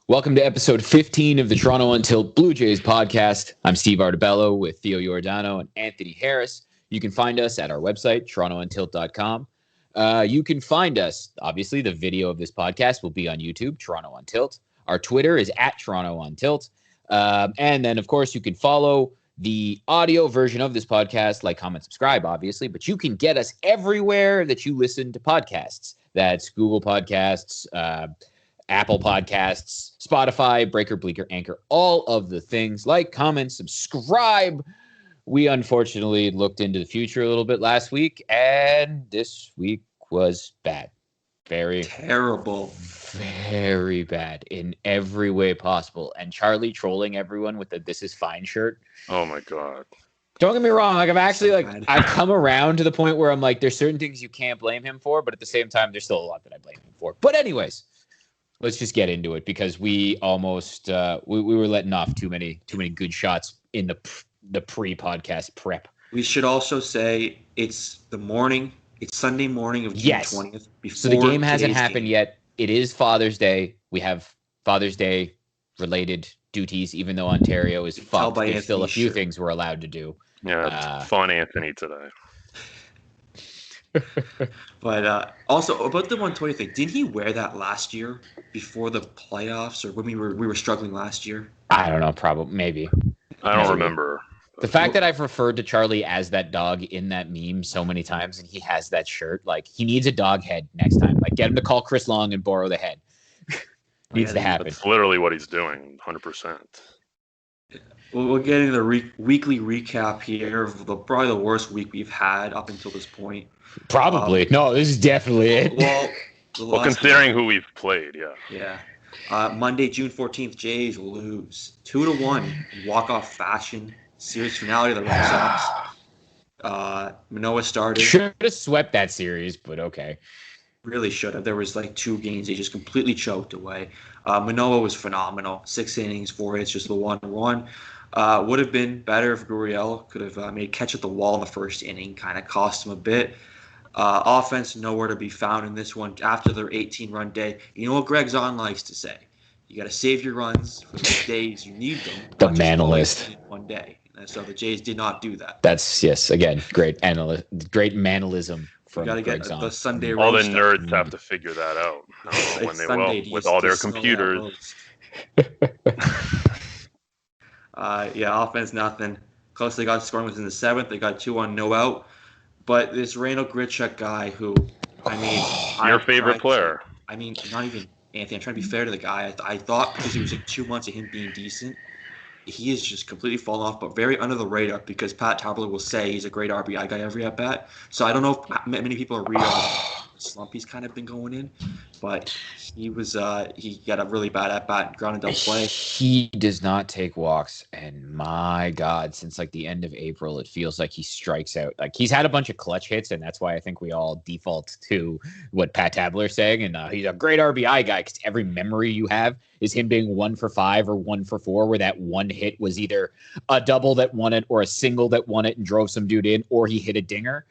Welcome to episode 15 of the Toronto Until Blue Jays podcast. I'm Steve Artabello with Theo Giordano and Anthony Harris. You can find us at our website, torontountilt.com. You can find us, obviously, the video of this podcast will be on YouTube, Toronto on Tilt. Our Twitter is at Toronto on Tilt. And then, of course, you can follow the audio version of this podcast, like, comment, subscribe, obviously. But you can get us everywhere that you listen to podcasts. That's Google Podcasts, Apple Podcasts, Spotify, Breaker, Bleaker, Anchor, all of the things. Like, comment, subscribe. We unfortunately looked into the future a little bit last week, and this week was bad. Very terrible. Very bad in every way possible. And Charlie trolling everyone with the "This is fine" shirt. Oh my God. Don't get me wrong. Like, I'm actually I've come around to the point where I'm like, there's certain things you can't blame him for, but at the same time, there's still a lot that I blame him for. But anyways, let's just get into it because we almost we were letting off too many good shots in the pre-podcast prep. We should also say it's Sunday morning of June 20th. So the game hasn't happened yet. It is Father's Day. We have Father's Day related duties, even though Ontario is fucked. There's still a few things we're allowed to do. Yeah, fun Anthony today. But also about the 120 thing, did he wear that last year before the playoffs or when we were struggling last year? I don't know, probably maybe. I don't remember. The fact that I've referred to Charlie as that dog in that meme so many times and he has that shirt, like, he needs a dog head next time. Like, get him to call Chris Long and borrow the head. Needs to happen. That's literally what he's doing, 100%. We'll get into the weekly recap here of probably the worst week we've had up until this point. Probably. No, this is definitely it. Well, considering who we've played, yeah. Yeah. Monday, June 14th, Jays lose 2-1 in walk-off fashion. Series finale of the Red Sox. Manoah started. Should have swept that series, but okay. Really should have. There was like 2 games they just completely choked away. Manoah was phenomenal. 6 innings, 4 hits, just the 1-1. Would have been better if Gurriel could have made a catch at the wall in the first inning. Kind of cost him a bit. Offense nowhere to be found in this one after their 18-run day. You know what Greg Zahn likes to say? You got to save your runs for the days you need them. The manalist. One day. So the Jays did not do that. That's, yes, again, great manalism from Greg Zahn. The Sunday all the nerds have to figure that out when they will with all their computers. Offense nothing. Close, they got scoring within the 7th. They got 2 on, no out. But this Randall Grichuk guy who, your favorite player. Not even Anthony. I'm trying to be fair to the guy. I thought because it was like 2 months of him being decent, he is just completely fallen off, but very under the radar because Pat Tabler will say he's a great RBI guy every at bat. So I don't know if many people are reading the slump he's kind of been going in, but he was he got a really bad at bat, grounded out play. He does not take walks, and my God, since like the end of April, it feels like he strikes out. Like, he's had a bunch of clutch hits, and that's why I think we all default to what Pat Tabler's saying. And he's a great RBI guy because every memory you have is him being 1 for 5 or 1 for 4, where that one hit was either a double that won it or a single that won it and drove some dude in, or he hit a dinger.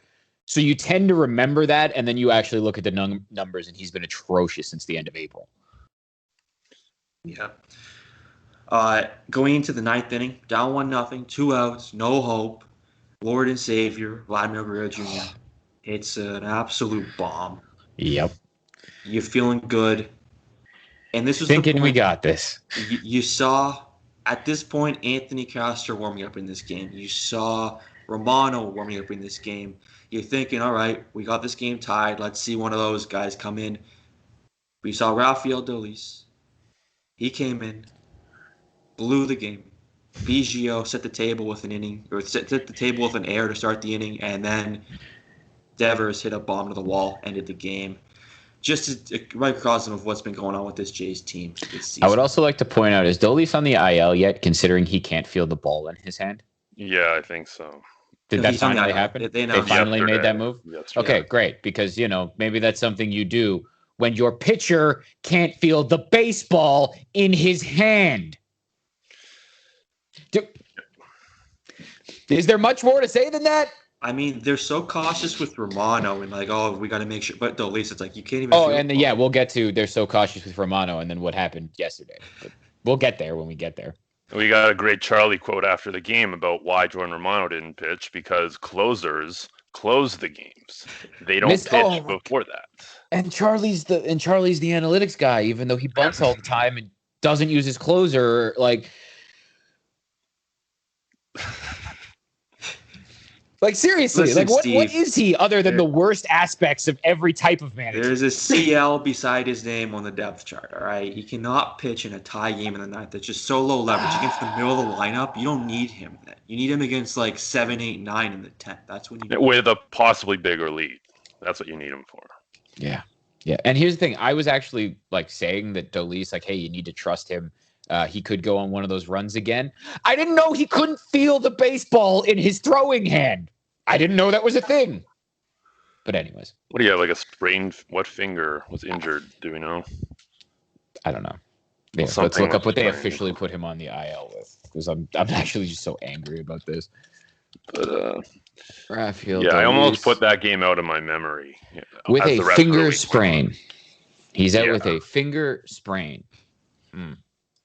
So you tend to remember that, and then you actually look at the numbers, and he's been atrocious since the end of April. Yeah. Going into the 9th inning, down 1-0, 2 outs, no hope. Lord and Savior, Vladimir Guerrero Jr. It's an absolute bomb. Yep. You're feeling good. And this was thinking we got this. You saw, at this point, Anthony Castro warming up in this game. You saw Romano warming up in this game. You're thinking, all right, we got this game tied. Let's see one of those guys come in. We saw Rafael Dolis. He came in, blew the game. Biggio set the table with an inning, or set the table with an error to start the inning, and then Devers hit a bomb to the wall, ended the game. Just a microcosm of what's been going on with this Jays team this season. I would also like to point out, is Dolis on the IL yet, considering he can't feel the ball in his hand? Yeah, I think so. Did that finally happen? They finally made that move? Okay, great. Because, maybe that's something you do when your pitcher can't feel the baseball in his hand. Is there much more to say than that? I mean, they're so cautious with Romano and like, oh, we got to make sure. But at least it's like you can't even. Oh, and we'll get to they're so cautious with Romano and then what happened yesterday. But we'll get there when we get there. We got a great Charlie quote after the game about why Jordan Romano didn't pitch, because closers close the games. They don't pitch before that. And Charlie's the analytics guy, even though he bunts all the time and doesn't use his closer. Like seriously, listen, like what Steve, is he other than the worst aspects of every type of manager? There's a CL beside his name on the depth chart, all right? He cannot pitch in a tie game in the ninth. That's just so low leverage. Against the middle of the lineup, you don't need him then. You need him against like 7, 8, 9 in the 10th. That's when you with a possibly bigger lead. That's what you need him for. Yeah. Yeah. And here's the thing. I was actually like saying that Dolis, like, hey, you need to trust him. He could go on one of those runs again. I didn't know he couldn't feel the baseball in his throwing hand. I didn't know that was a thing. But anyways. What do you have, like a sprained, what finger was injured? Do we know? I don't know. Yeah, let's look up what they officially put him on the IL with, because I'm actually just so angry about this. But Rafael I almost put that game out of my memory. With a finger sprain. He's out with a finger sprain.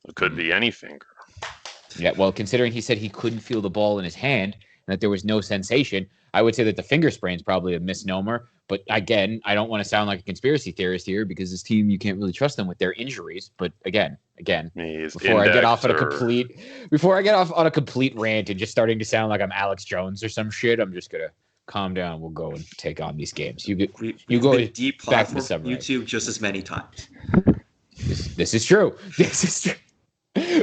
It could be any finger. Yeah, well, considering he said he couldn't feel the ball in his hand and that there was no sensation, I would say that the finger sprain is probably a misnomer. But again, I don't want to sound like a conspiracy theorist here, because this team, you can't really trust them with their injuries. But again, before I get off on a complete rant and just starting to sound like I'm Alex Jones or some shit, I'm just gonna calm down. We'll go and take on these games. You go deep back to the YouTube just as many times. This is true. This is true.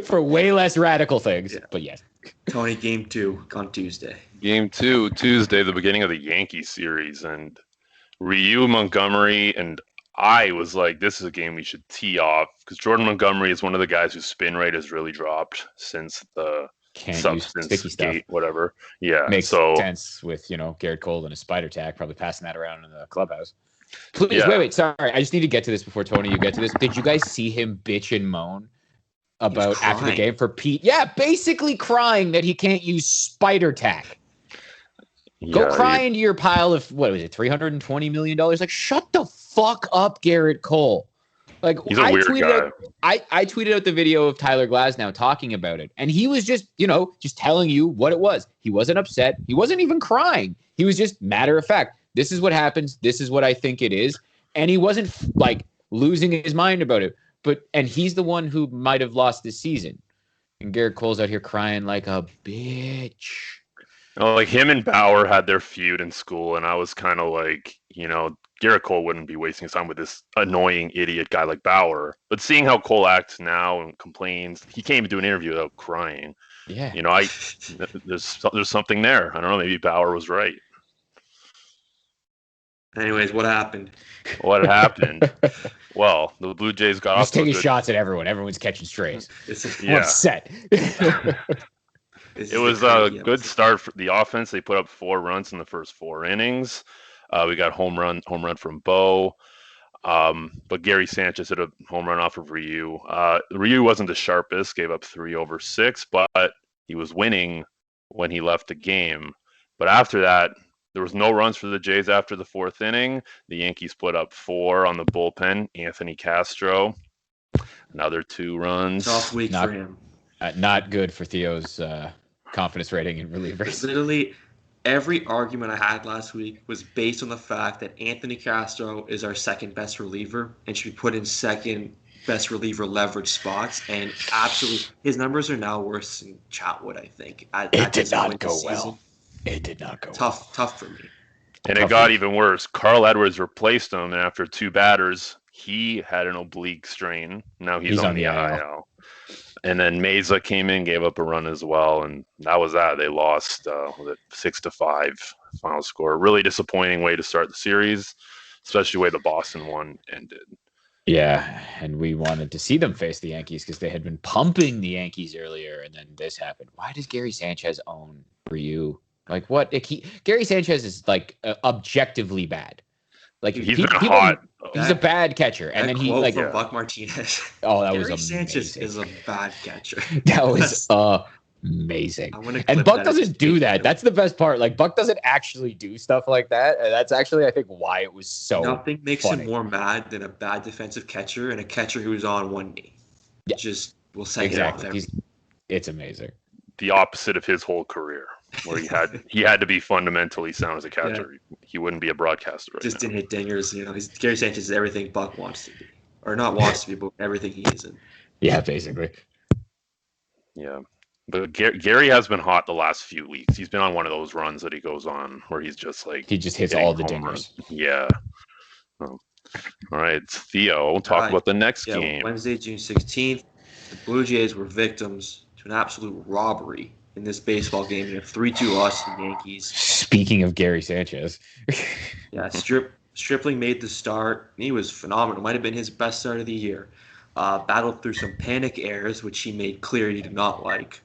For way less radical things, but yes. Tony, game 2 on Tuesday. Game 2, Tuesday, the beginning of the Yankees series, and Ryu Montgomery, and I was like, this is a game we should tee off, because Jordan Montgomery is one of the guys whose spin rate has really dropped since the substance gate, whatever. Yeah, makes sense with Garrett Cole and a spider tack, probably passing that around in the clubhouse. Please, wait, sorry, I just need to get to this before Tony, you get to this. Did you guys see him bitch and moan about after the game for Pete? Yeah, basically crying that he can't use spider tack. Go cry into your pile of, what was it, $320 million? Like, shut the fuck up, Garrett Cole. Like, he's a weird guy. I tweeted out the video of Tyler Glasnow talking about it, and he was just telling you what it was. He wasn't upset. He wasn't even crying. He was just matter of fact. This is what happens. This is what I think it is. And he wasn't like losing his mind about it. And he's the one who might have lost this season. And Garrett Cole's out here crying like a bitch. Like him and Bauer had their feud in school, and I was kind of like, Garrett Cole wouldn't be wasting his time with this annoying idiot guy like Bauer. But seeing how Cole acts now and complains, he can't even do an interview without crying. Yeah. There's something there. I don't know. Maybe Bauer was right. Anyways, what happened? What happened? Well, the Blue Jays got off. Just taking shots at everyone. Everyone's catching strays. One set. It was a good start for the offense. They put up 4 runs in the first 4 innings. We got home run from Bo. But Gary Sanchez hit a home run off of Ryu. Ryu wasn't the sharpest, gave up 3 over 6, but he was winning when he left the game. But after that, there was no runs for the Jays after the 4th inning. The Yankees put up 4 on the bullpen. Anthony Castro, another 2 runs. Tough week for him. Not good for Theo's confidence rating in relievers. Literally, every argument I had last week was based on the fact that Anthony Castro is our second best reliever and should be put in second best reliever leverage spots. And absolutely, his numbers are now worse than Chatwood, I think. It did not go well. It did not go well. Tough for me. And it got even worse. Carl Edwards replaced him, and after 2 batters, he had an oblique strain. Now he's on the IL. And then Meza came in, gave up a run as well, and that was that. They lost 6-5 final score. Really disappointing way to start the series, especially the way the Boston one ended. Yeah, and we wanted to see them face the Yankees because they had been pumping the Yankees earlier, and then this happened. Why does Gary Sanchez own Ryu? Like, what? Gary Sanchez is like objectively bad. Like he's been hot. He's a bad catcher, and then he like from Buck Martinez. Oh, that Gary was amazing. Sanchez is a bad catcher. That was amazing. And Buck doesn't do that. That's the best part. Like, Buck doesn't actually do stuff like that. And that's actually, I think, why it was so Nothing makes funny. him more mad than a bad defensive catcher and a catcher who's on one knee. Yeah. Just will say exactly. It's amazing. The opposite of his whole career, where he had to be fundamentally sound as a catcher. Yeah. He wouldn't be a broadcaster right Just now. didn't hit dingers. You know, Gary Sanchez is everything Buck wants to be. Or not wants to be, but everything he isn't. Yeah, basically. Yeah. But Gary has been hot the last few weeks. He's been on one of those runs that he goes on where he's just like... He just hits all the dingers. Yeah. All right, Theo, talk about the next game. Wednesday, June 16th, the Blue Jays were victims to an absolute robbery in this baseball game. You have 3-2 loss to the Yankees. Speaking of Gary Sanchez. Yeah, Stripling made the start. He was phenomenal. Might have been his best start of the year. Battled through some panic errors, which he made clear he did not like.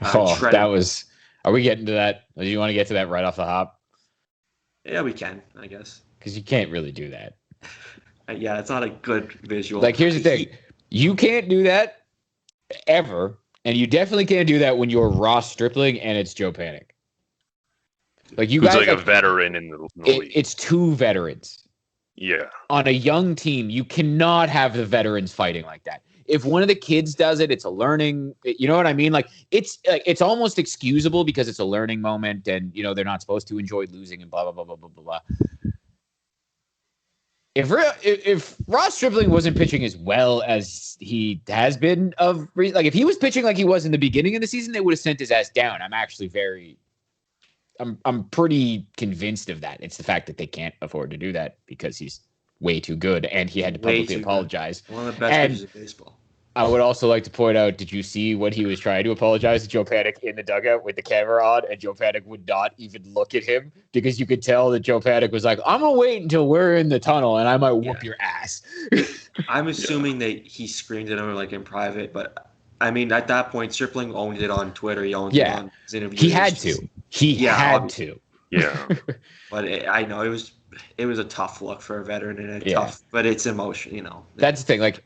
That was... Are we getting to that? Do you want to get to that right off the hop? Yeah, we can, I guess. Because you can't really do that. Yeah, it's not a good visual. Like, here's the thing. You can't do that ever, and you definitely can't do that when you're Ross Stripling and it's Joe Panic. Like, you Who's guys... like a veteran in the league. It's two veterans. Yeah. On a young team, you cannot have the veterans fighting like that. If one of the kids does it, it's a learning, you know what I mean? Like, it's almost excusable because it's a learning moment and, you know, they're not supposed to enjoy losing and blah, blah, blah, blah, blah, blah, blah. If Ross Stripling wasn't pitching as well as he has been like, if he was pitching like he was in the beginning of the season, they would have sent his ass down. I'm pretty convinced of that. It's the fact that they can't afford to do that because he's way too good and he had to publicly apologize. Good. One of the best pitchers of baseball. I would also like to point out, did you see when he was trying to apologize to Joe Panic in the dugout with the camera on, and Joe Panic would not even look at him because you could tell that Joe Panic was like, I'm going to wait until we're in the tunnel and I might whoop your ass. I'm assuming that he screamed at him like in private, but I mean, at that point, Stripling owned it on Twitter. He owned it on his interviews. He had to. He had to. Yeah. But I know it was a tough look for a veteran and tough, but it's emotion, you know. That's the thing. Like,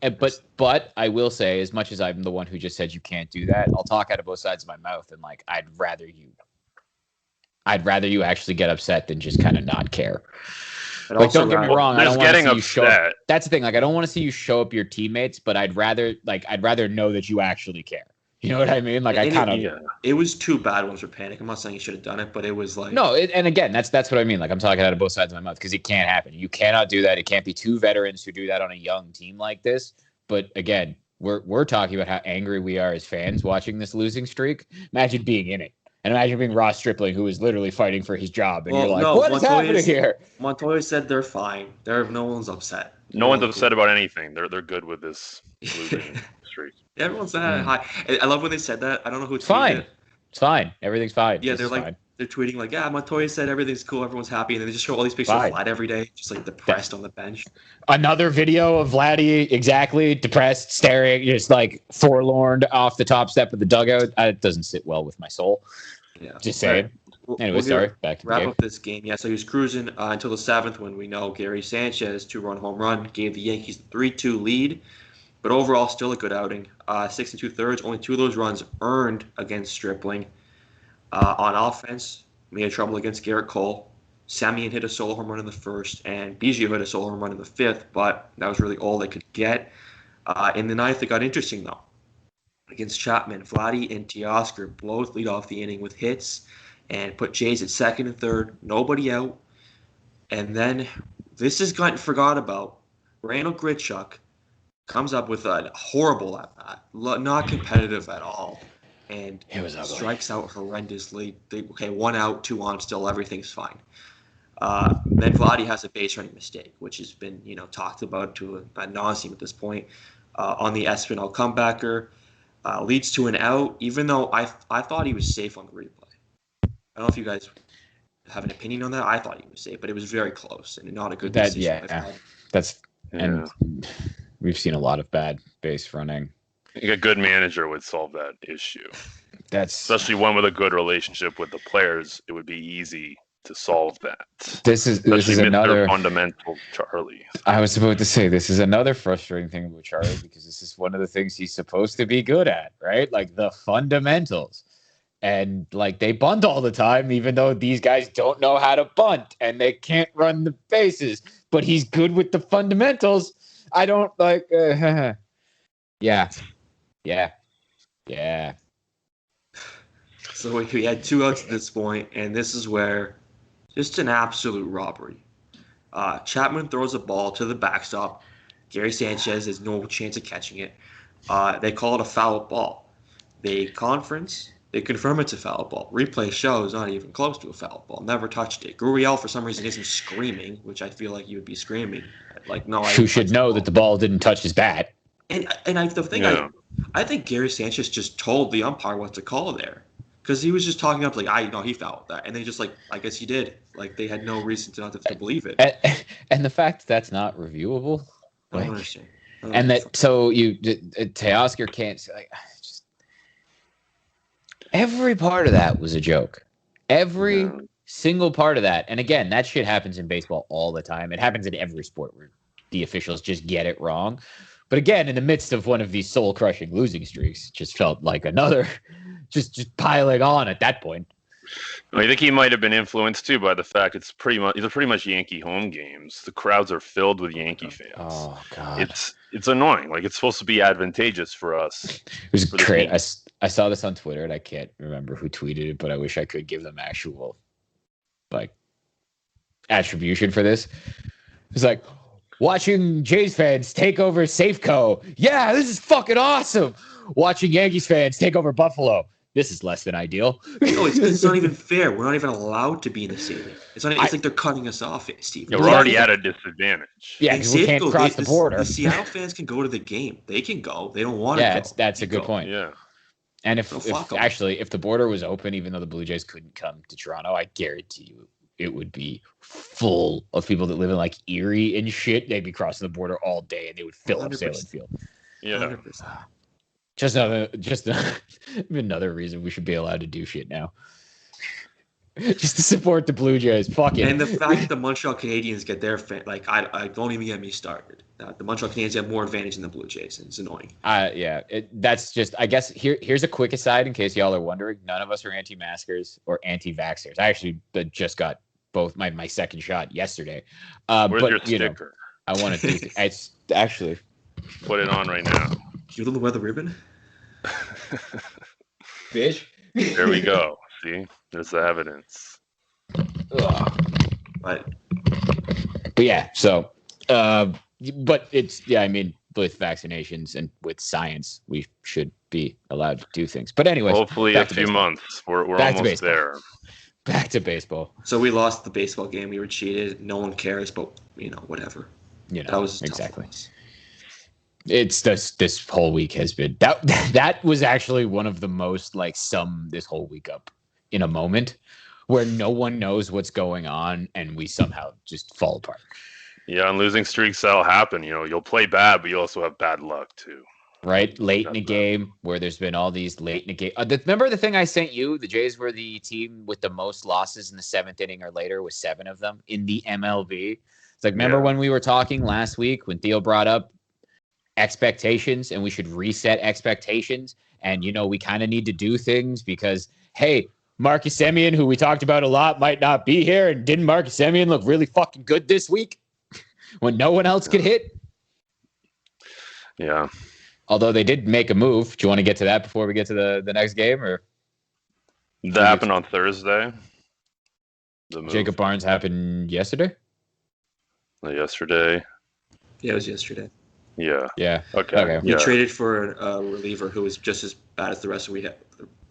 but I will say, as much as I'm the one who just said you can't do that, I'll talk out of both sides of my mouth, and like, I'd rather you actually get upset than just kind of not care. But like, don't get me wrong, I don't want to see you show up. That's the thing. Like, I don't want to see you show up your teammates, but I'd rather know that you actually care. You know what I mean? Like, it was two bad ones for Panic. I'm not saying he should have done it, but it was like... No, and again, that's what I mean. Like, I'm talking out of both sides of my mouth because it can't happen. You cannot do that. It can't be two veterans who do that on a young team like this. But again, we're talking about how angry we are as fans watching this losing streak. Imagine being in it. And imagine being Ross Stripling, who is literally fighting for his job. And you're like, what is happening here? Montoya said they're fine. No one's upset. No one's upset about anything. They're good with this losing streak. Everyone's that high. I love when they said that. I don't know who it's fine. It's fine. Everything's fine. Yeah, they're tweeting like, yeah, Montoya said everything's cool, everyone's happy, and then they just show all these pictures of Vlad every day, just like depressed on the bench. Another video of Vladdy, exactly, depressed, staring, just like forlorn off the top step of the dugout. It doesn't sit well with my soul. Yeah, just saying. Anyway, sorry. Back to the game. Wrap up this game. Yeah, so he was cruising until the 7th when we know Gary Sanchez 2-run home run gave the Yankees the 3-2 lead. But overall, still a good outing. 6 2/3. Only 2 of those runs earned against Stripling. On offense, we had trouble against Garrett Cole. Semien hit a solo home run in the first, and Biggio hit a solo home run in the 5th, but that was really all they could get. In the 9th, it got interesting, though. Against Chapman, Vladdy and Teoscar both lead off the inning with hits and put Jays at 2nd and 3rd. Nobody out. And then, this has gotten forgot about. Randall Grichuk comes up with a horrible at-bat, not competitive at all, and strikes out horrendously. 1 out, 2 on, still everything's fine. Then Vladdy has a base running mistake, which has been talked about to ad nauseum at this point. On the Espinal comebacker, leads to an out, even though I thought he was safe on the replay. I don't know if you guys have an opinion on that. I thought he was safe, but it was very close and not a good decision. And we've seen a lot of bad base running. I think a good manager would solve that issue. That's especially one with a good relationship with the players. It would be easy to solve that. This is another fundamental Charlie. I was about to say this is another frustrating thing about Charlie because this is one of the things he's supposed to be good at, right? Like the fundamentals. And like they bunt all the time, even though these guys don't know how to bunt and they can't run the bases, but he's good with the fundamentals. I don't like, yeah. So we had 2 outs at this point, and this is where just an absolute robbery. Chapman throws a ball to the backstop. Gary Sanchez has no chance of catching it. They call it a foul ball. They conference. They confirm it's a foul ball. Replay shows not even close to a foul ball. Never touched it. Gurriel, for some reason, isn't screaming, which I feel like you would be screaming. Like, no, who should know that the ball didn't touch his bat. I think Gary Sanchez just told the umpire what to call there. Because he was just talking up like, he fouled that. And they just like, I guess he did. Like, they had no reason to not to believe it. And the fact that's not reviewable. I don't understand. And that, so Teoscar can't, like, just, every part of that was a joke. Every single part of that. And again, that shit happens in baseball all the time. It happens in every sport where the officials just get it wrong. But again, in the midst of one of these soul-crushing losing streaks, just felt like another, just piling on at that point. I think he might have been influenced too by the fact these are pretty much Yankee home games. The crowds are filled with Yankee fans. Oh God, it's annoying. Like, it's supposed to be advantageous for us. It was great. I saw this on Twitter and I can't remember who tweeted it, but I wish I could give them actual like attribution for this. It's like, watching Jays fans take over Safeco. Yeah, this is fucking awesome. Watching Yankees fans take over Buffalo. This is less than ideal. No, it's not even fair. We're not even allowed to be in the stadium. It's like they're cutting us off, Steve. Yeah, we're already at a disadvantage. Yeah, because we can't cross the border. The Seattle fans can go to the game. They can go. They don't want to go. Yeah, that's a good point. Yeah. And if the border was open, even though the Blue Jays couldn't come to Toronto, I guarantee you it would be full of people that live in like Erie and shit. They'd be crossing the border all day and they would fill up Salem Field. Yeah. 100%. Just another reason we should be allowed to do shit now. Just to support the Blue Jays. Fuck it. And the fact that the Montreal Canadiens get their fan, like, I don't even get me started. The Montreal Canadiens have more advantage than the Blue Jays, and it's annoying. Yeah. That's just, I guess, here's a quick aside in case y'all are wondering. None of us are anti-maskers or anti-vaxxers. I actually just got both my second shot yesterday. Where's your sticker? I want to do it's actually. Put it on right now. You don't wear the ribbon? Bitch. There we go. See? There's the evidence. But yeah, so but it's I mean, with vaccinations and with science, we should be allowed to do things. But anyways, hopefully a few months. We're almost there. Back to baseball. So we lost the baseball game. We were cheated. No one cares, but whatever. That was exactly. It's this whole week has been that was actually one of the most like sum this whole week up in a moment where no one knows what's going on and we somehow just fall apart. Yeah, and losing streaks, that'll happen. You'll play bad, but you also have bad luck too. Right? Late in a game where there's been all these late in a game. Remember the thing I sent you? The Jays were the team with the most losses in the 7th inning or later with 7 of them in the MLB. It's like, remember when we were talking last week when Theo brought up expectations and we should reset expectations and we kind of need to do things because hey, Marcus Semien, who we talked about a lot, might not be here, and didn't Marcus Semien look really fucking good this week when no one else could hit? Yeah, although they did make a move. Do you want to get to that before we get to the next game? Or that happened on Thursday? Jacob Barnes happened yesterday? Yesterday. Yeah, it was yesterday. Yeah. Okay. We traded for a reliever who was just as bad as the rest of the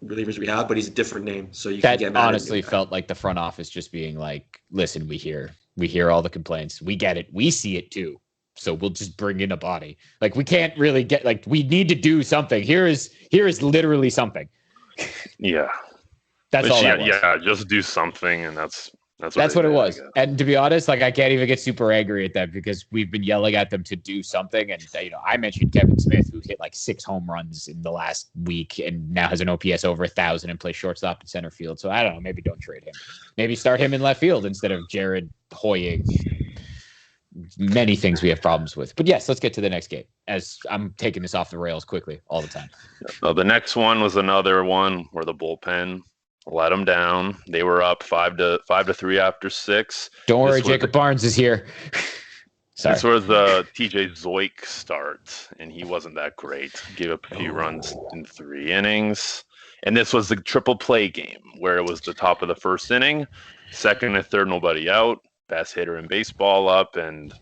relievers we have, but he's a different name, so you can get mad. That honestly felt like the front office just being like, "Listen, we hear all the complaints. We get it. We see it too. So we'll just bring in a body. Like we can't really get like we need to do something. Here is literally something." Yeah. That's all that was. Yeah, just do something, and that's what it was. And to be honest, like I can't even get super angry at them because we've been yelling at them to do something. And I mentioned Kevin Smith, who hit like 6 home runs in the last week and now has an OPS over 1,000 and plays shortstop and center field. So I don't know, maybe don't trade him. Maybe start him in left field instead of Jared Hoying. many things we have problems with. But yes, let's get to the next game, as I'm taking this off the rails quickly all the time. The next one was another one where the bullpen let them down. They were up 5-3 after 6. Don't worry, Jacob Barnes is here. Sorry. This was the TJ Zoik start, and he wasn't that great. Gave up a few runs in 3 innings. And this was the triple play game where it was the top of the first inning, second and third, nobody out, best hitter in baseball up, and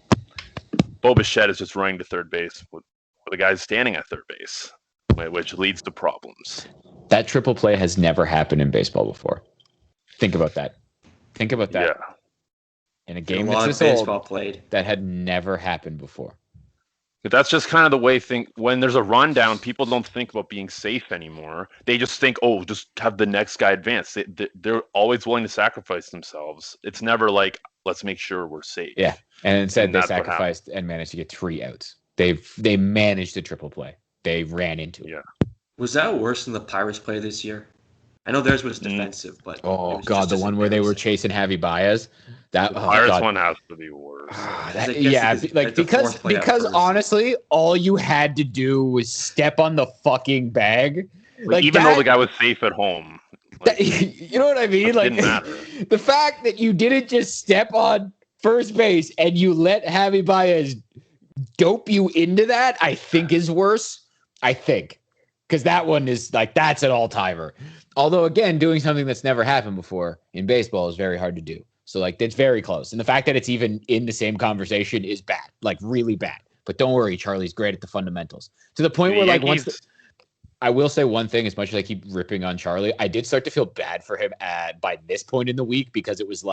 Bo Bichette is just running to third base with the guys standing at third base, which leads to problems. That triple play has never happened in baseball before. Think about that. Yeah. In a game that's this old, played. That had never happened before. But that's just kind of the way when there's a rundown, people don't think about being safe anymore. They just think, just have the next guy advance. They're always willing to sacrifice themselves. It's never like, let's make sure we're safe. Yeah. And instead they sacrificed and managed to get 3 outs. They managed the triple play. They ran into it. Yeah. Was that worse than the Pirates play this year? I know theirs was defensive, but the one where they were chasing Javi Baez. The Pirates one has to be worse. Because honestly, all you had to do was step on the fucking bag. Even though the guy was safe at home. You know what I mean? Didn't matter. The fact that you didn't just step on first base and you let Javi Baez dope you into that, I think is worse. I think. Because that one is that's an all-timer. Although, again, doing something that's never happened before in baseball is very hard to do. So, it's very close. And the fact that it's even in the same conversation is bad. Really bad. But don't worry, Charlie's great at the fundamentals. To the point where, I will say one thing, as much as I keep ripping on Charlie, I did start to feel bad for him by this point in the week, because it was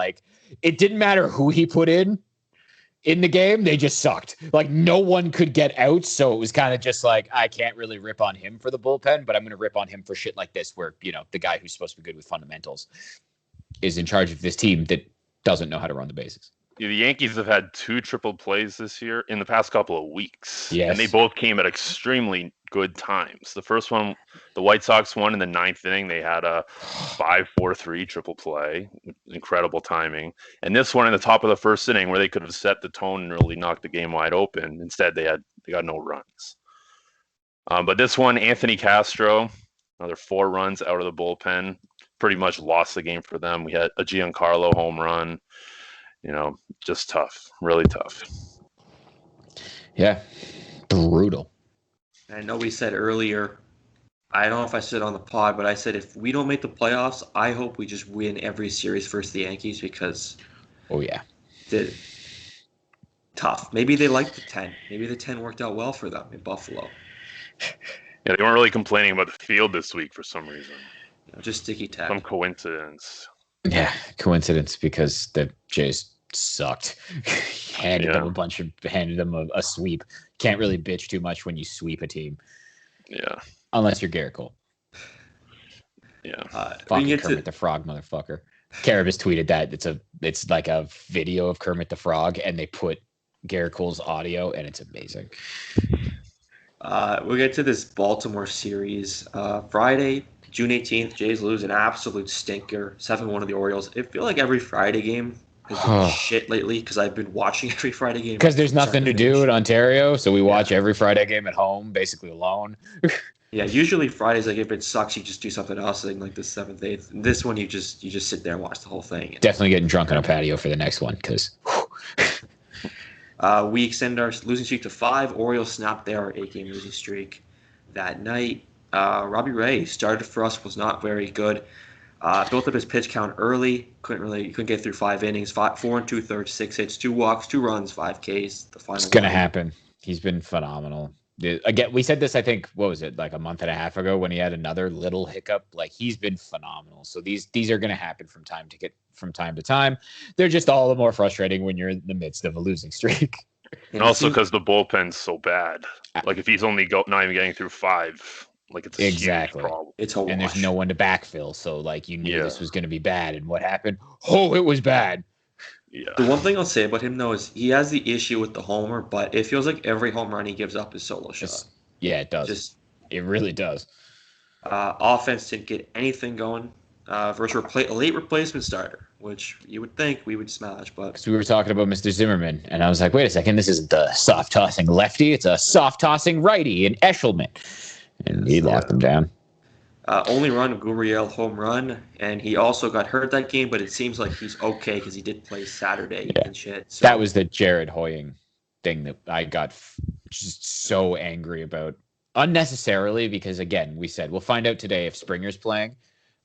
it didn't matter who he put in the game, they just sucked. No one could get out, so it was kind of just I can't really rip on him for the bullpen, but I'm going to rip on him for shit like this, where, the guy who's supposed to be good with fundamentals is in charge of this team that doesn't know how to run the bases. The Yankees have had 2 triple plays this year in the past couple of weeks. Yes. And they both came at extremely good times. The first one, the White Sox won in the 9th inning. They had a 5-4-3 triple play. Incredible timing. And this one in the top of the first inning, where they could have set the tone and really knocked the game wide open. Instead, they got no runs. But this one, Anthony Castro, another 4 runs out of the bullpen, pretty much lost the game for them. We had a Giancarlo home run. Just tough, really tough. Yeah, brutal. I know we said earlier, I don't know if I said on the pod, but I said if we don't make the playoffs, I hope we just win every series versus the Yankees, because tough. Maybe they liked the 10. Maybe the 10 worked out well for them in Buffalo. Yeah, they weren't really complaining about the field this week for some reason. Just sticky tack. Some coincidence. Yeah, coincidence, because the Jays sucked. handed them a sweep. Can't really bitch too much when you sweep a team. Yeah. Unless you're Garrett Cole. Yeah. Fucking Kermit the Frog, motherfucker. Carabas tweeted that it's like a video of Kermit the Frog, and they put Garrett Cole's audio, and it's amazing. We'll get to this Baltimore series. Friday, June 18th, Jays lose an absolute stinker, 7-1 of the Orioles. I feel like every Friday game has been shit lately, because I've been watching every Friday game. Because there's nothing to do in Ontario, so we watch every Friday game at home, basically alone. Yeah, usually Fridays, if it sucks, you just do something else, the 7th, 8th. This one, you just sit there and watch the whole thing. Definitely getting drunk on a patio for the next one, because... we extend our losing streak to 5. Orioles snapped their 8-game losing streak that night. Robbie Ray started for us, was not very good. Built up his pitch count early. Couldn't get through 5 innings. 4 2/3, 6 hits, 2 walks, 2 runs, 5 Ks. The final. It's gonna happen. He's been phenomenal. Again, we said this, I think, what was it, a month and a half ago, when he had another little hiccup. He's been phenomenal. So these are gonna happen from time to time. They're just all the more frustrating when you're in the midst of a losing streak. And also because the bullpen's so bad. If he's only not even getting through 5. It's a huge problem. It's a wash. And there's no one to backfill, so you knew this was going to be bad. And what happened? It was bad. Yeah. The one thing I'll say about him, though, is he has the issue with the homer, but it feels like every home run he gives up is solo shot. It does. It really does. Offense didn't get anything going versus a late replacement starter. which you would think we would smash, but because we were talking about Mr. Zimmerman, and I was like, wait a second, this isn't the soft tossing lefty, it's a soft tossing righty in Eshelman, and he locked him down. Only run of Gurriel home run, and he also got hurt that game, but it seems like he's okay because he did play Saturday and shit. So. That was the Jared Hoying thing that I got just so angry about. Unnecessarily, because again, we said we'll find out today if Springer's playing,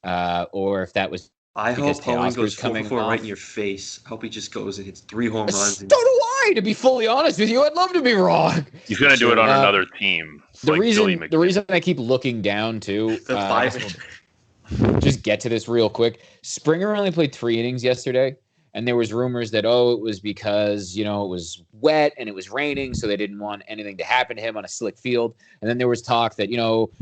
or if that was. I hope Hoying goes 4-for-4 right in your face. I hope he just goes and hits 3 home runs. So do I, to be fully honest with you. I'd love to be wrong. He's going to do it on another team. The reason I keep looking down too. The 5. Just get to this real quick. Springer only played 3 innings yesterday, and there was rumors that it was because it was wet and it was raining, so they didn't want anything to happen to him on a slick field. And then there was talk that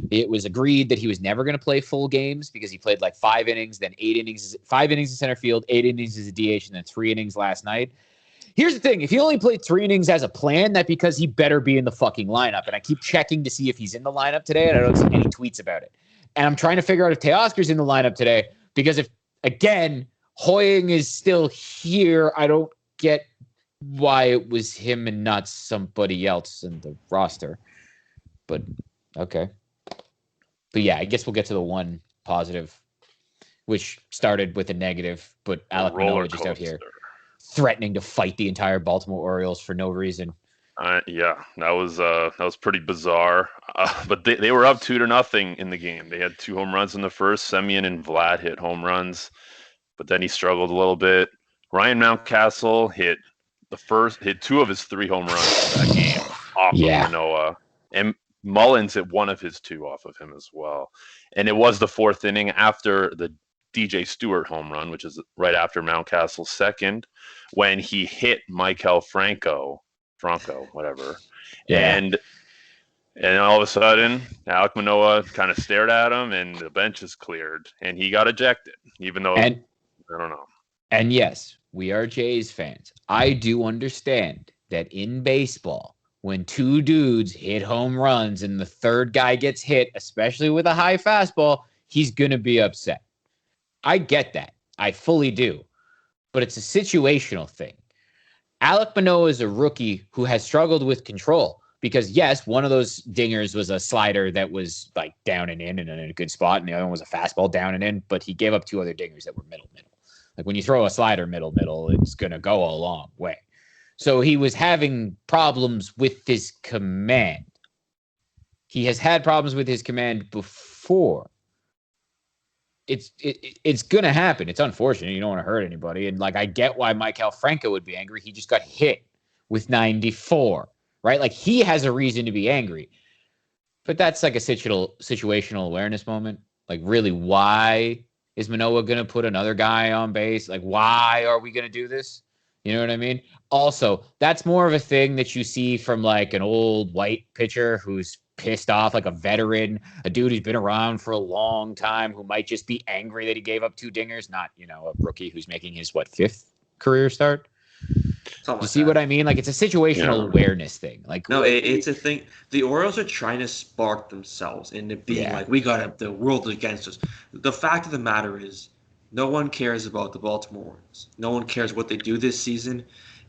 it was agreed that he was never going to play full games because he played like 5 innings, then 8 innings, 5 innings in center field, 8 innings as a DH, and then 3 innings last night. Here's the thing. If he only played 3 innings as a plan, that's because he better be in the fucking lineup. And I keep checking to see if he's in the lineup today, and I don't see any tweets about it. And I'm trying to figure out if Teoscar's in the lineup today, because if, again, Hoying is still here, I don't get why it was him and not somebody else in the roster. But, okay. But, yeah, I guess we'll get to the one positive, which started with a negative, but Alek Manoah just out here threatening to fight the entire Baltimore Orioles for no reason. Yeah, that was pretty bizarre. But they were up 2-0 in the game. They had 2 home runs in the first. Semien and Vlad hit home runs, but then he struggled a little bit. Ryan Mountcastle hit 2 of his 3 home runs in that game off of Manoah, and Mullins hit 1 of his 2 off of him as well. And it was the 4th inning after the DJ Stewart home run, which is right after Mountcastle's second, when he hit Maikel Franco, whatever. Yeah. And all of a sudden, Alek Manoah kind of stared at him, and the bench is cleared, and he got ejected, even though, I don't know. And yes, we are Jays fans. I do understand that in baseball, when 2 dudes hit home runs and the third guy gets hit, especially with a high fastball, he's going to be upset. I get that. I fully do. But it's a situational thing. Alek Manoah is a rookie who has struggled with control because, yes, one of those dingers was a slider that was like down and in a good spot, and the other one was a fastball down and in, but he gave up 2 other dingers that were middle. Like when you throw a slider middle, it's going to go a long way. So he was having problems with his command. He has had problems with his command before. It's going to happen. It's unfortunate. You don't want to hurt anybody. And like, I get why Maikel Franco would be angry. He just got hit with 94, right? Like he has a reason to be angry, but that's like a situational awareness moment. Like really, why is Manoah going to put another guy on base? Like, why are we going to do this? You know what I mean? Also, that's more of a thing that you see from like an old white pitcher who's pissed off, like a veteran, a dude who's been around for a long time, who might just be angry that he gave up 2 dingers, not, a rookie who's making his 5th career start. You see what I mean? Like it's a situational awareness thing. Like no, it's a thing. The Orioles are trying to spark themselves into being like, we got the world against us. The fact of the matter is, no one cares about the Baltimore Orioles. No one cares what they do this season.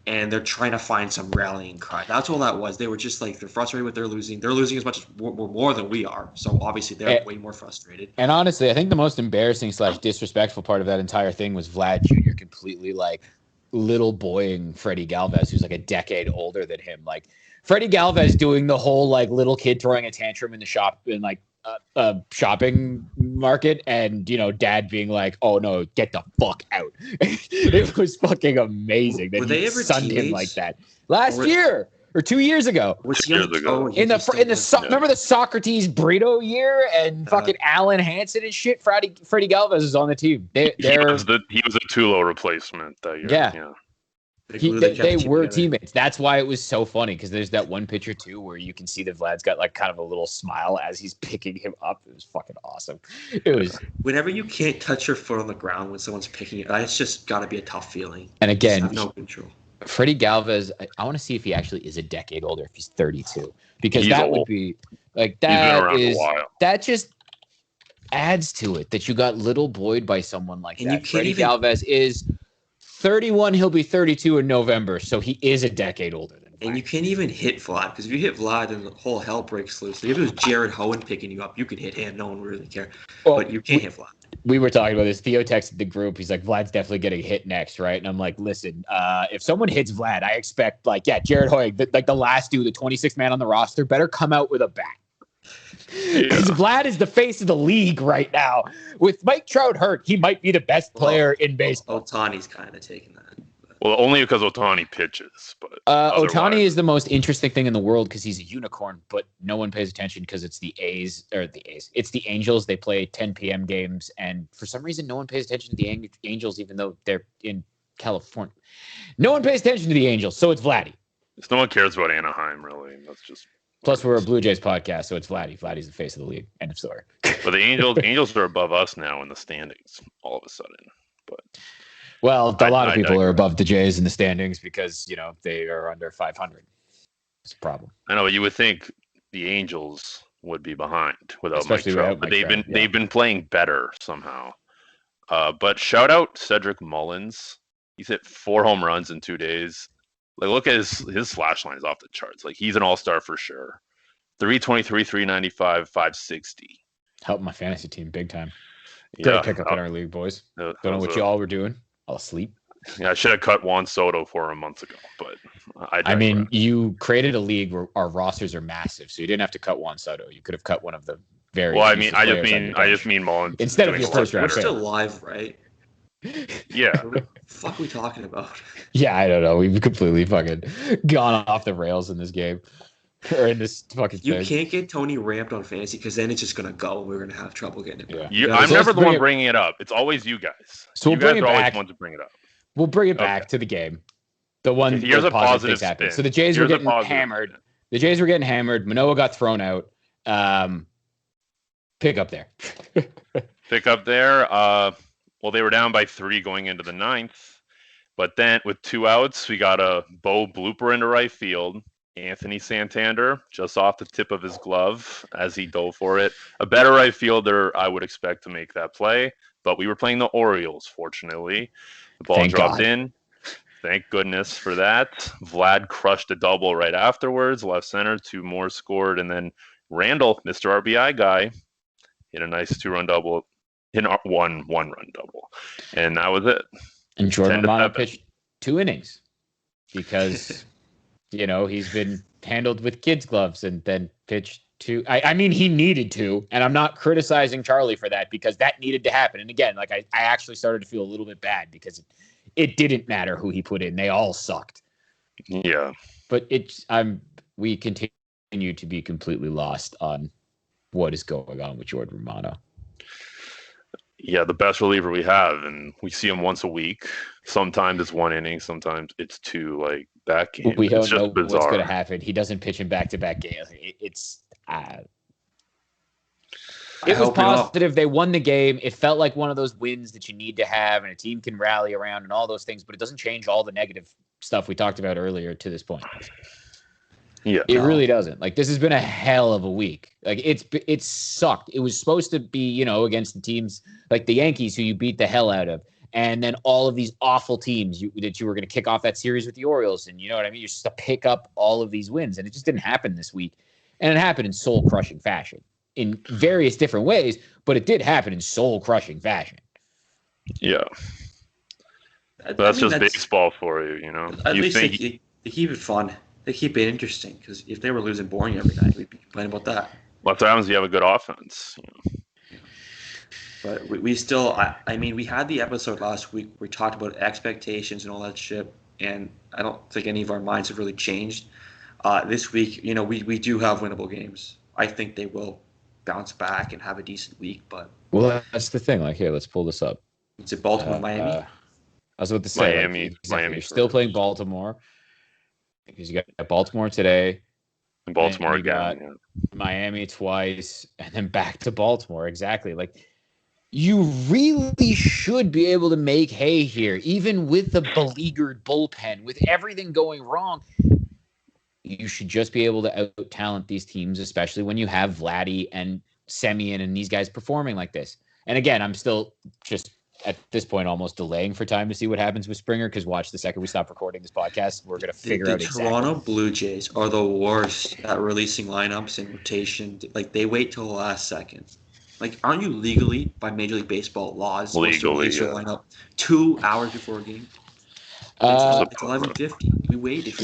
And they're trying to find some rallying cry. That's all that was. They were just like, they're frustrated with their losing. They're losing as much as more than we are. So obviously they're way more frustrated. And honestly, I think the most embarrassing / disrespectful part of that entire thing was Vlad Jr. completely like little boying Freddie Galvez, who's like a decade older than him. Like Freddie Galvez doing the whole like little kid throwing a tantrum in the shop in like shopping market, and dad being like, oh no, get the fuck out. It was fucking amazing that he sunned him like that last year or 2 years ago. Remember the Socrates Brito year and fucking Alan Hansen and shit? Freddie Galvez is on the team. He was a Tulo replacement that year. Yeah. They were teammates. That's why it was so funny, because there's that one picture too where you can see that Vlad's got like kind of a little smile as he's picking him up. It was fucking awesome. It was. Whenever you can't touch your foot on the ground when someone's picking it, it's just got to be a tough feeling. And again, have no control. Freddie Galvez, I want to see if he actually is a decade older, if he's 32, because that would be like that is that just. adds to it that you got little Boyd by someone like And that. Freddie Galvez is 31. He'll be 32 in November, so he is a decade older than Vlad. And you can't even hit Vlad, because if you hit Vlad, then the whole hell breaks loose. Like if it was Jared Hohen picking you up, you could hit him. No one would really care. Well, but you can't hit Vlad. We were talking about this. Theo texted the group. He's like, Vlad's definitely getting hit next, right? And I'm like, listen, if someone hits Vlad, I expect, Jared Hoying, the last dude, the 26th man on the roster, better come out with a bat. Because Vlad is the face of the league right now. With Mike Trout hurt, he might be the best player in baseball. Ohtani's kind of taking that. Well, only because Ohtani pitches. But Ohtani is the most interesting thing in the world because he's a unicorn, but no one pays attention because it's the A's. It's the Angels. They play 10 p.m. games, and for some reason, no one pays attention to the Angels, even though they're in California. No one pays attention to the Angels, so it's Vladdy. No one cares about Anaheim, really. That's just. Plus, we're a Blue Jays podcast, so it's Vladdy. Vladdy's the face of the league. End of story. But the Angels are above us now in the standings all of a sudden. But well, a lot of people are above the Jays in the standings because they are under 500. It's a problem. I know, but you would think the Angels would be behind without Mike Trout, but they've been playing better somehow. But shout out Cedric Mullins. He's hit 4 home runs in 2 days. Look at his slash line is off the charts. He's an all-star for sure. 323, 395, 560. Helped my fantasy team big time. Great pickup in our league, boys. Don't know what you all were doing. I'll sleep. Yeah, I should have cut Juan Soto for a month ago, but I mean, you created a league where our rosters are massive, so you didn't have to cut Juan Soto. You could have cut one of the very. Well, I just mean Mullins instead of your first round. We're still live, right? Yeah. What the fuck are we talking about? Yeah, I don't know. We've completely fucking gone off the rails in this game. Or in this fucking thing. You can't get Tony ramped on fantasy because then it's just going to go. We're going to have trouble getting it back. I'm never the one bringing it up. It's always you guys. So we'll bring it back. Always want to bring it up. We'll bring it back to the game. The one here's a positive spin. So the Jays were getting hammered. The Jays were getting hammered. Manoah got thrown out. Pick up there. Well, they were down by 3 going into the 9th. But then with 2 outs, we got a Bo blooper into right field. Anthony Santander, just off the tip of his glove as he dove for it. A better right fielder, I would expect to make that play. But we were playing the Orioles, fortunately. The ball dropped in. Thank goodness for that. Vlad crushed a double right afterwards. Left center, 2 more scored. And then Randall, Mr. RBI guy, hit a nice 2-run double. Hit a one-run double. And that was it. And Jordan Romano pitched 2 innings because, he's been handled with kids' gloves and then pitched 2. I mean, he needed to. And I'm not criticizing Charlie for that because that needed to happen. And again, I actually started to feel a little bit bad because it didn't matter who he put in. They all sucked. Yeah. But we continue to be completely lost on what is going on with Jordan Romano. Yeah, the best reliever we have, and we see him once a week. Sometimes it's 1 inning, sometimes it's 2. That game. We don't know what's going to happen. He doesn't pitch in back-to-back games. It was positive. They won the game. It felt like one of those wins that you need to have, and a team can rally around and all those things. But it doesn't change all the negative stuff we talked about earlier to this point. Yeah, it really doesn't. This has been a hell of a week. It's sucked. It was supposed to be, against the teams like the Yankees who you beat the hell out of, and then all of these awful teams that you were going to kick off that series with the Orioles, and you know what I mean. You're just to pick up all of these wins, and it just didn't happen this week, and it happened in soul crushing fashion in various different ways, but it did happen in soul crushing fashion. Yeah, that's baseball for you, At least they keep it fun. They keep it interesting because if they were losing boring every night, we'd be complaining about that. What happens? You have a good offense. But we still, we had the episode last week where we talked about expectations and all that shit, and I don't think any of our minds have really changed. This week, we do have winnable games. I think they will bounce back and have a decent week. But that's the thing. Here, let's pull this up. Is it Baltimore, Miami? I was about to say Miami. You're still playing Baltimore. Because you got Baltimore today. And Baltimore again. Got Miami twice, and then back to Baltimore. Exactly. You really should be able to make hay here, even with the beleaguered bullpen, with everything going wrong. You should just be able to out-talent these teams, especially when you have Vladdy and Semien and these guys performing like this. And again, I'm still just at this point almost delaying for time to see what happens with Springer, because watch, the second we stop recording this podcast, we're going to figure out exactly. The Toronto Blue Jays are the worst at releasing lineups and rotation. Like, they wait till the last second. Like, aren't you legally, by Major League Baseball laws, supposed to release your lineup 2 hours before a game? It's 11:50. We waited.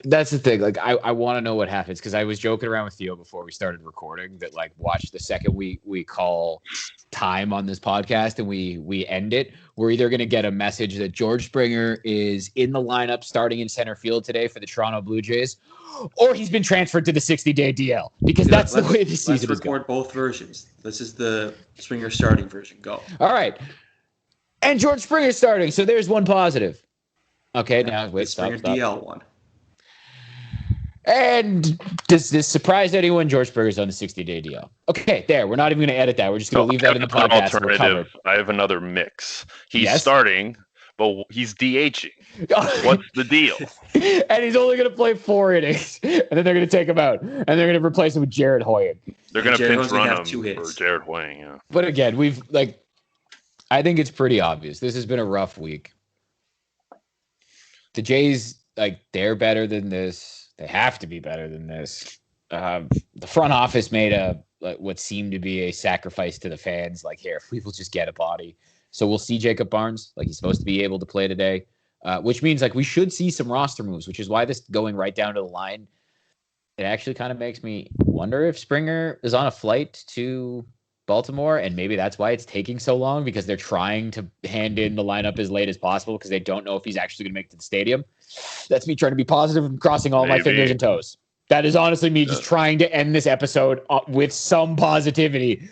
That's the thing. Like, I want to know what happens, because I was joking around with Theo before we started recording that, like, watch, the second we call time on this podcast and we end it, we're either going to get a message that George Springer is in the lineup starting in center field today for the Toronto Blue Jays, or he's been transferred to the 60-day DL, because that's the way the season is going. Let's record both versions. This is the Springer starting version. Go. All right. And George Springer's starting, so there's one positive. Okay, now wait, stop. DL one. And does this surprise anyone? George Springer's on the 60-day DL. Okay, there. We're not even going to edit that. We're just going to leave that in the podcast. Alternative. I have another mix. He's starting, but he's DHing. What's the deal? And he's only going to play 4 innings, and then they're going to take him out, and they're going to replace him with Jared Hoying. They're going to pinch run him for Jared Hoying. Yeah. But again, I think it's pretty obvious. This has been a rough week. The Jays, they're better than this. They have to be better than this. The front office made what seemed to be a sacrifice to the fans. Like, here, if we will just get a body. So we'll see Jacob Barnes. He's supposed to be able to play today, which means we should see some roster moves, which is why this going right down to the line, it actually kind of makes me wonder if Springer is on a flight to Baltimore, and maybe that's why it's taking so long, because they're trying to hand in the lineup as late as possible because they don't know if he's actually going to make it to the stadium. That's me trying to be positive and crossing all my fingers and toes. That is honestly me just trying to end this episode with some positivity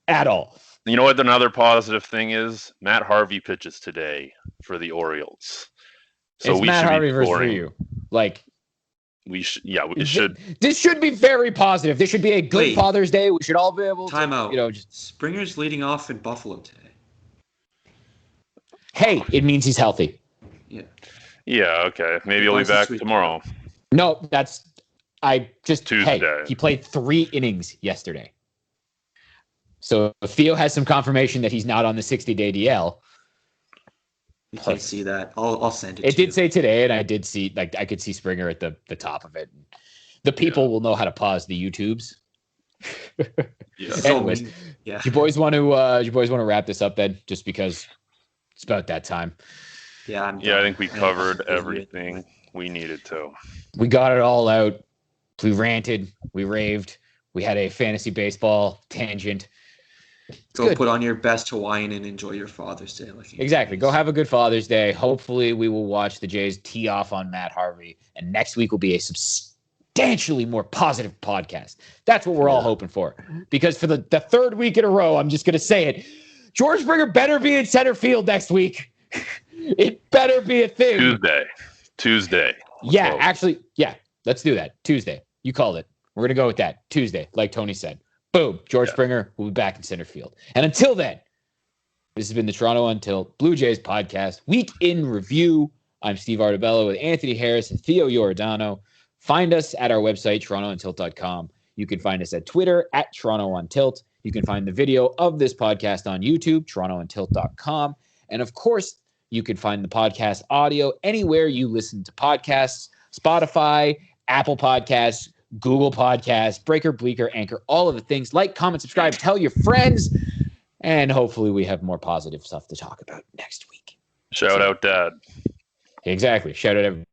at all. You know what another positive thing is? Matt Harvey pitches today for the Orioles. So it's Matt Harvey versus you. We should. This should be very positive. This should be a good Father's Day. We should all be able to. Time out. Springer's leading off in Buffalo today. Hey, it means he's healthy. Yeah. Yeah. Okay. Maybe he'll be back tomorrow. No, Tuesday. Hey, he played 3 innings yesterday. So if Theo has some confirmation that he's not on the 60-day DL. You can't see that. I'll send it to you. It did say today, and I did see, I could see Springer at the top of it. The people will know how to pause the YouTubes. Anyways, do you boys want to wrap this up then? Just because it's about that time. Yeah, I think we covered everything we needed to. We got it all out. We ranted. We raved. We had a fantasy baseball tangent. Go put on your best Hawaiian and enjoy your Father's Day. Exactly. Go have a good Father's Day. Hopefully we will watch the Jays tee off on Matt Harvey, and next week will be a substantially more positive podcast. That's what we're all hoping for. Because for the 3rd week in a row, I'm just going to say it, George Springer better be in center field next week. It better be a thing. Tuesday. Yeah, actually, let's do that. Tuesday. You called it. We're going to go with that. Tuesday, like Tony said. Boom. George Springer will be back in center field. And until then, this has been the Toronto Until Blue Jays podcast, week in review. I'm Steve Artabello with Anthony Harris and Theo Giordano. Find us at our website, torontountilt.com. You can find us at Twitter at TorontoOnTilt. You can find the video of this podcast on YouTube, torontountilt.com. And of course, you can find the podcast audio anywhere you listen to podcasts, Spotify, Apple Podcasts, Google Podcasts, Breaker, Bleaker, Anchor, all of the things. Like, comment, subscribe, tell your friends, and hopefully we have more positive stuff to talk about next week. Shout out Dad. Exactly. Shout out everybody.